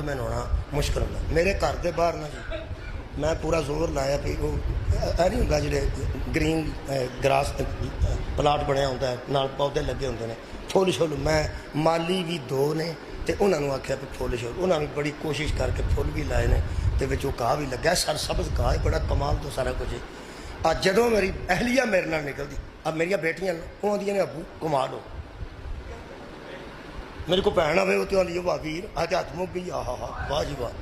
मैंने होना मुश्किल होंदा। मेरे घर के बाहर ना जी मैं पूरा जोर लाया भी वो नहीं होंदा जिहड़े ग्रीन ग्रास प्लाट बनया होंदा है नाल पौधे लगे होंदे ने फुल शुल मैं माली भी दो ने तो उन्होंने आख्या भी फुल शुल उन्होंने बड़ी कोशिश करके फुल भी लाए ने तो विचों घाह भी लग्या सर सबज घाह है बड़ा कमाल तो सारा कुछ है। अज जदों मेरी अहलिया मेरे नाल निकलती अब मेरिया बेटियां वो आंदियां ने अबू कमाल हो मेरे को भैन आवे तो आंदी वाह वीर अज हथ मुक गई आह हा वाह जी वाह।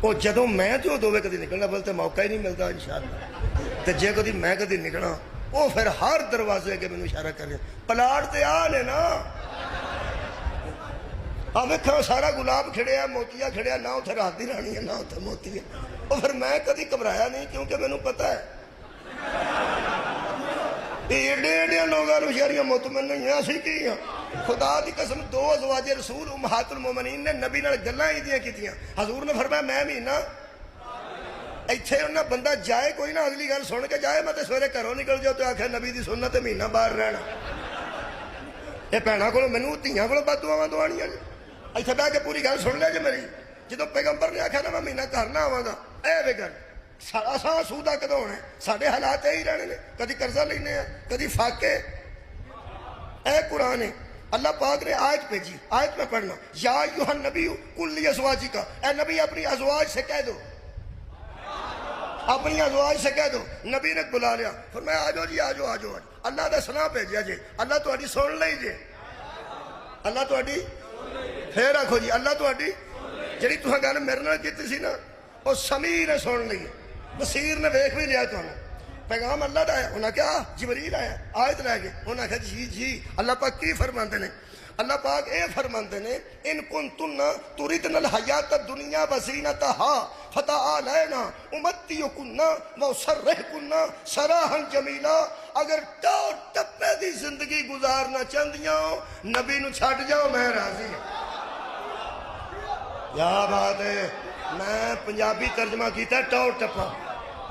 वो जदों मैं तो दोवे कभी निकलना बोल तो मौका ही नहीं मिलता इंशाअल्लाह तो जे कभी मैं कभी निकलना वो फिर हर दरवाजे अगे मैनू इशारा कर रहे प्लाट तो आ ने ना आ वेखो सारा गुलाब खिड़िया मोतिया खिड़िया ना उथे रात की रानी है ना उथे मोती है। वो फिर मैं कभी घबराया नहीं क्योंकि मैनू पता है एडे एडे लोगों बेचारियां मुतमन नहीं असीं की हाँ खुदा की कसम दो अज़वाजे रसूल उम्महातुल मोमिनीन ने नबी नाल गल्लां इहदियां कीतियां हजूर ने फरमाया मैं महीना इत्थे उन्हें बंदा जाए कोई ना अगली गल सुन के जाए मैं तो सवेरे घरों निकल जाओ तो आखे नबी की सुन्नत है महीना बाहर रहना ये भैनों को मैनू धियां को बददुआवां दवाणियां इत्थे बह के पूरी गल सुन लिया जी मेरी जो पैगंबर ने आख्या ना मैं महीना घर ना आवांगा ए वे गल असां सूदा कदों होना साडे हालात यही रहने ने कदी कर्जा लेने कदी फाके ए कुरान है अल्लाह पाक ने आयत भेजी आयत में पढ़ना या अय्युहन नबी कुल्ली अज़वाजिका ए नबी अपनी अज़वाज से कह दो अपनी अज़वाज से कह दो नबी ने बुला लिया फिर मैं आ जाओ जी आ जाओ आ जाओ अल्लाह का सलाह भेजा जी अल्लाह तुहाडी सुन लई जे अल्लाह तुहाडी फिर आखो जी अल्लाह तुहाडी जिहड़ी तुहां गल मेरे नाल कीती सी ना वो समीर ने सुन ली बसीर ने वेख भी लिया तुहानू पैगाम अल्लाह का है उन्हें क्या जिबरील आया आयत लै गए उन्हें आख्या जी जी अल्लाह पाक की फरमाते ने अल्लाह पाक ये फरमाते ने इन कुंतुन्ना तुरिदनल हयात दुनिया वज़ीनतहा फतआलैना उमत्तियुकुन्ना व उसर्रिहुकुन्ना सराहन जमीला अगर टौर टप्पे दी जिंदगी गुजारना चाहदियां हो नबी नू छड्ड जाओ मैं राजी हां। क्या बात है मैं पंजाबी तर्जमा किया टौर टप्पा